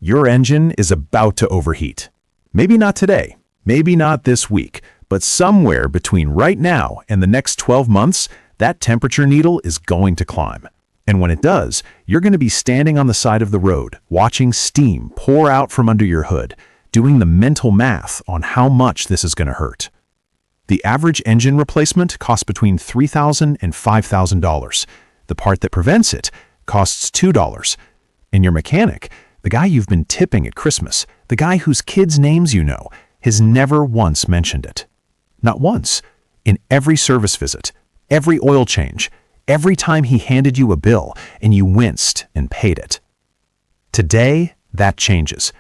Your engine is about to overheat. Maybe not today, maybe not this week, but somewhere between right now and the next 12 months, that temperature needle is going to climb. And when it does, you're going to be standing on the side of the road, watching steam pour out from under your hood, doing the mental math on how much this is going to hurt. The average engine replacement costs between $3,000 and $5,000. The part that prevents it costs $2. And your mechanic, the guy you've been tipping at Christmas, the guy whose kids' names you know, has never once mentioned it. Not once. In every service visit, every oil change, every time he handed you a bill and you winced and paid it. Today, that changes.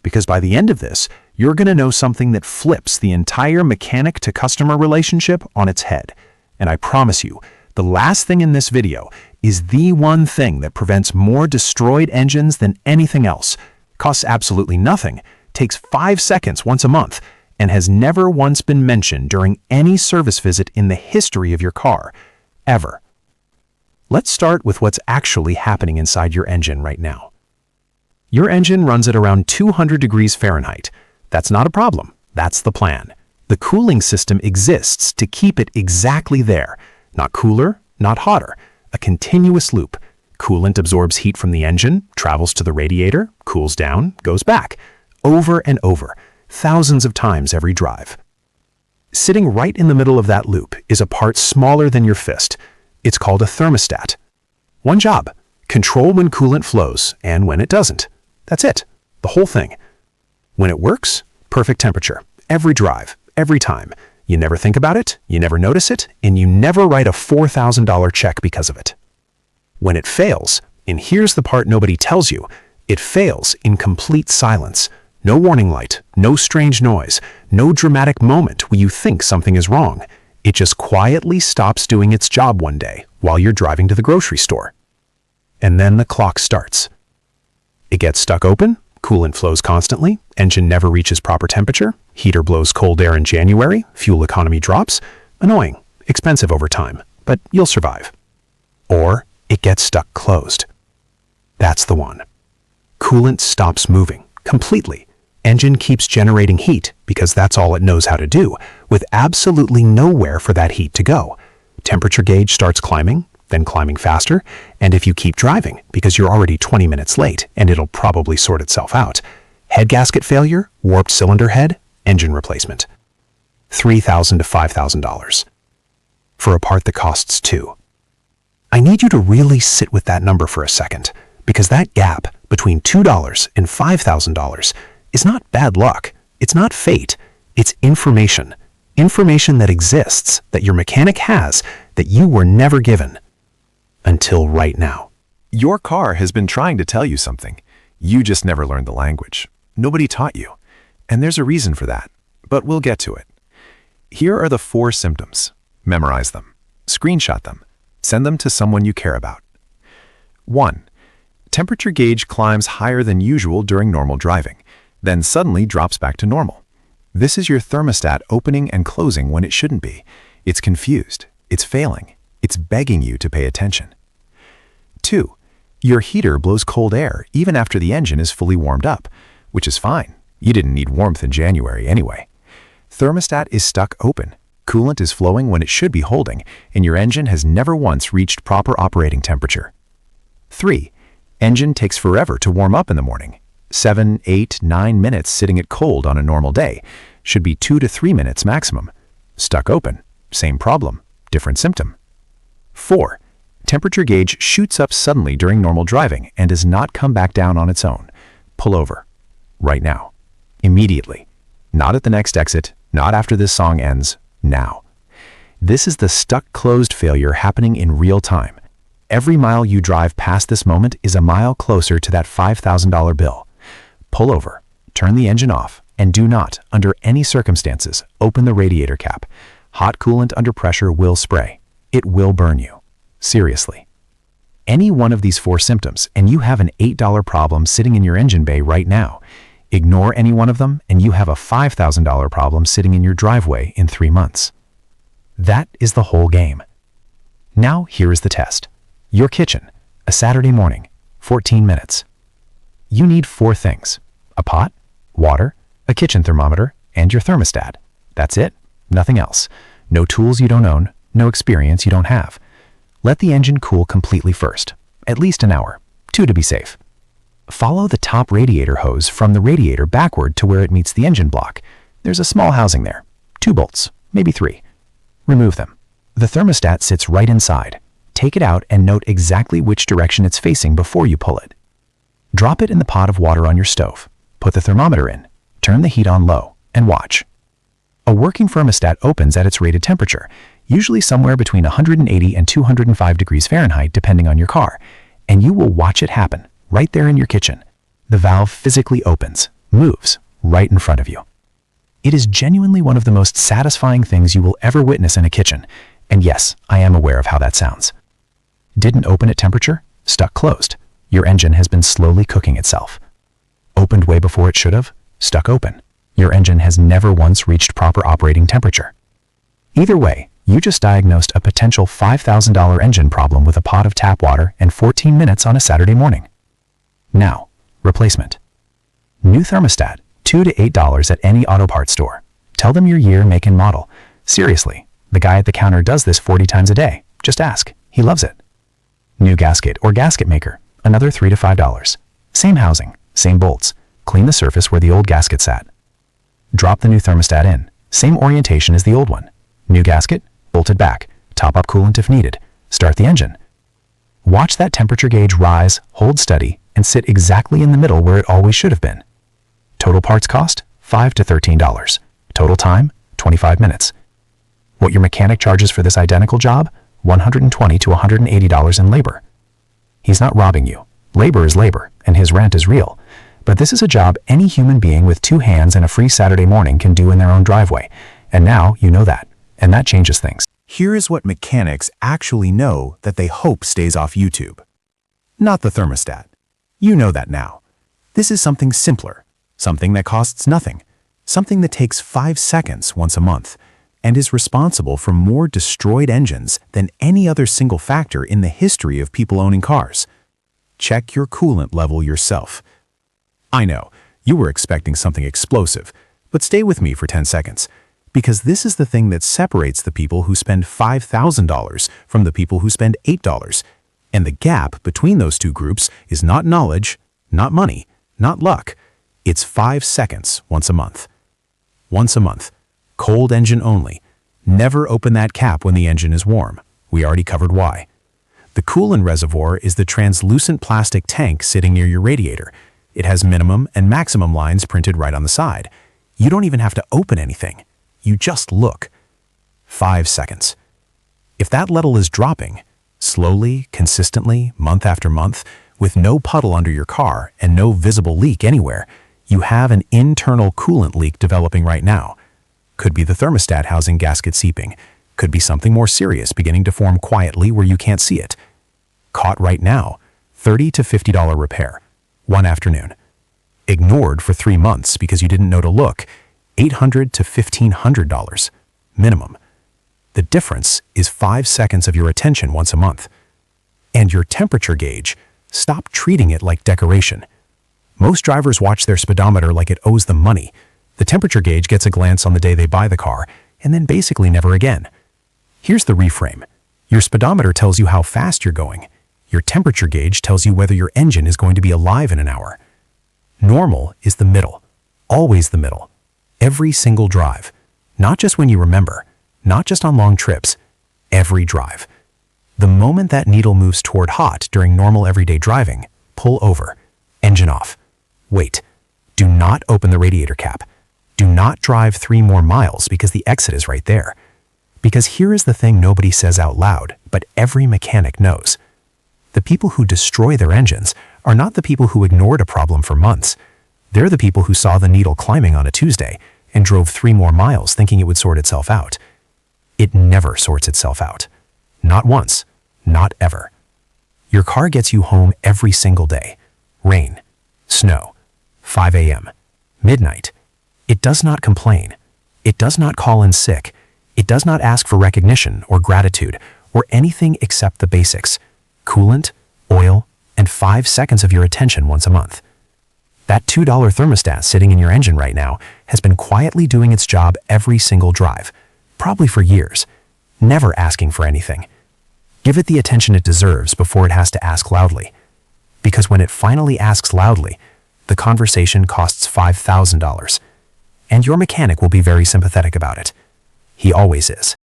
Because by the end of this, you're going to know something that flips the entire mechanic-to-customer relationship on its head. And I promise you, the last thing in this video is the one thing that prevents more destroyed engines than anything else, costs absolutely nothing, takes 5 seconds once a month, and has never once been mentioned during any service visit in the history of your car, ever. Let's start with what's actually happening inside your engine right now. Your engine runs at around 200 degrees Fahrenheit. That's not a problem. That's the plan. The cooling system exists to keep it exactly there. Not cooler, not hotter. A continuous loop. Coolant absorbs heat from the engine, travels to the radiator, cools down, goes back. Over and over. Thousands of times every drive. Sitting right in the middle of that loop is a part smaller than your fist. It's called a thermostat. One job. Control when coolant flows and when it doesn't. That's it. The whole thing. When it works, perfect temperature. Every drive, every time. You never think about it, you never notice it, and you never write a $4,000 check because of it. When it fails, and here's the part nobody tells you, it fails in complete silence. No warning light, no strange noise, no dramatic moment where you think something is wrong. It just quietly stops doing its job one day while you're driving to the grocery store. And then the clock starts. It gets stuck open, coolant flows constantly, engine never reaches proper temperature, heater blows cold air in January, fuel economy drops. Annoying, expensive over time, but you'll survive. Or it gets stuck closed. That's the one. Coolant stops moving, completely. Engine keeps generating heat because that's all it knows how to do, with absolutely nowhere for that heat to go. Temperature gauge starts climbing, then climbing faster, and if you keep driving, because you're already 20 minutes late, and it'll probably sort itself out. Head gasket failure, warped cylinder head, engine replacement. $3,000 to $5,000. For a part that costs $2,000. I need you to really sit with that number for a second, because that gap between $2,000 and $5,000 is not bad luck. It's not fate. It's information. Information that exists, that your mechanic has, that you were never given. Until right now. Your car has been trying to tell you something. You just never learned the language. Nobody taught you. And there's a reason for that. But we'll get to it. Here are the 4 symptoms. Memorize them. Screenshot them. Send them to someone you care about. 1. Temperature gauge climbs higher than usual during normal driving, then suddenly drops back to normal. This is your thermostat opening and closing when it shouldn't be. It's confused. It's failing. It's begging you to pay attention. 2. Your heater blows cold air even after the engine is fully warmed up, which is fine. You didn't need warmth in January anyway. Thermostat is stuck open. Coolant is flowing when it should be holding, and your engine has never once reached proper operating temperature. 3. Engine takes forever to warm up in the morning. 7, 8, 9 minutes sitting at cold on a normal day. Should be 2 to 3 minutes maximum. Stuck open. Same problem. Different symptom. 4. Temperature gauge shoots up suddenly during normal driving and does not come back down on its own. Pull over. Right now. Immediately. Not at the next exit. Not after this song ends. Now. This is the stuck closed failure happening in real time. Every mile you drive past this moment is a mile closer to that $5,000 bill. Pull over, turn the engine off, and do not, under any circumstances, open the radiator cap. Hot coolant under pressure will spray. It will burn you. Seriously. Any one of these 4 symptoms, and you have an $8 problem sitting in your engine bay right now. Ignore any one of them, and you have a $5,000 problem sitting in your driveway in 3 months. That is the whole game. Now here is the test. Your kitchen, a Saturday morning, 14 minutes. You need 4 things: a pot, water, a kitchen thermometer, and your thermostat. That's it. Nothing else. No tools you don't own, no experience you don't have. Let the engine cool completely first, at least an hour, 2 to be safe. Follow the top radiator hose from the radiator backward to where it meets the engine block. There's a small housing there, 2 bolts, maybe 3. Remove them. The thermostat sits right inside. Take it out and note exactly which direction it's facing before you pull it. Drop it in the pot of water on your stove. Put the thermometer in. Turn the heat on low and watch. A working thermostat opens at its rated temperature, usually somewhere between 180 and 205 degrees Fahrenheit depending on your car, and you will watch it happen right there in your kitchen. The valve physically opens, moves, right in front of you. It is genuinely one of the most satisfying things you will ever witness in a kitchen, and yes, I am aware of how that sounds. Didn't open at temperature? Stuck closed. Your engine has been slowly cooking itself. Opened way before it should have? Stuck open. Your engine has never once reached proper operating temperature. Either way, you just diagnosed a potential $5,000 engine problem with a pot of tap water and 14 minutes on a Saturday morning. Now, replacement. New thermostat, $2 to $8 at any auto parts store. Tell them your year, make, and model. Seriously, the guy at the counter does this 40 times a day. Just ask. He loves it. New gasket or gasket maker, another $3 to $5. Same housing, same bolts. Clean the surface where the old gasket sat. Drop the new thermostat in. Same orientation as the old one. New gasket, bolted back. Top up coolant if needed. Start the engine. Watch that temperature gauge rise, hold steady, and sit exactly in the middle where it always should have been. Total parts cost, $5 to $13. Total time, 25 minutes. What your mechanic charges for this identical job? $120 to $180 in labor. He's not robbing you. Labor is labor, and his rent is real. But this is a job any human being with 2 hands and a free Saturday morning can do in their own driveway. And now you know that, and that changes things. Here is what mechanics actually know that they hope stays off YouTube. Not the thermostat. You know that now. This is something simpler, something that costs nothing, something that takes 5 seconds once a month, and is responsible for more destroyed engines than any other single factor in the history of people owning cars. Check your coolant level yourself. I know, you were expecting something explosive, but stay with me for 10 seconds, because this is the thing that separates the people who spend $5,000 from the people who spend $8. And the gap between those two groups is not knowledge, not money, not luck. It's 5 seconds once a month. Once a month. Cold engine only. Never open that cap when the engine is warm. We already covered why. The coolant reservoir is the translucent plastic tank sitting near your radiator. It has minimum and maximum lines printed right on the side. You don't even have to open anything. You just look. 5 seconds. If that level is dropping, slowly, consistently, month after month, with no puddle under your car and no visible leak anywhere, you have an internal coolant leak developing right now. Could be the thermostat housing gasket seeping. Could be something more serious beginning to form quietly where you can't see it. Caught right now, $30 to $50 repair. 1 afternoon. Ignored for 3 months because you didn't know to look. $800 to $1,500. Minimum. The difference is 5 seconds of your attention once a month. And your temperature gauge, stop treating it like decoration. Most drivers watch their speedometer like it owes them money. The temperature gauge gets a glance on the day they buy the car, and then basically never again. Here's the reframe. Your speedometer tells you how fast you're going. Your temperature gauge tells you whether your engine is going to be alive in an hour. Normal is the middle. Always the middle. Every single drive. Not just when you remember. Not just on long trips. Every drive. The moment that needle moves toward hot during normal everyday driving, pull over. Engine off. Wait. Do not open the radiator cap. Do not drive 3 more miles because the exit is right there. Because here is the thing nobody says out loud, but every mechanic knows. The people who destroy their engines are not the people who ignored a problem for months. They're the people who saw the needle climbing on a Tuesday and drove 3 more miles thinking it would sort itself out. It never sorts itself out. Not once. Not ever. Your car gets you home every single day. Rain. Snow. 5 a.m. Midnight. It does not complain. It does not call in sick. It does not ask for recognition or gratitude or anything except the basics. Coolant, oil, and 5 seconds of your attention once a month. That $2 thermostat sitting in your engine right now has been quietly doing its job every single drive, probably for years, never asking for anything. Give it the attention it deserves before it has to ask loudly. Because when it finally asks loudly, the conversation costs $5,000. And your mechanic will be very sympathetic about it. He always is.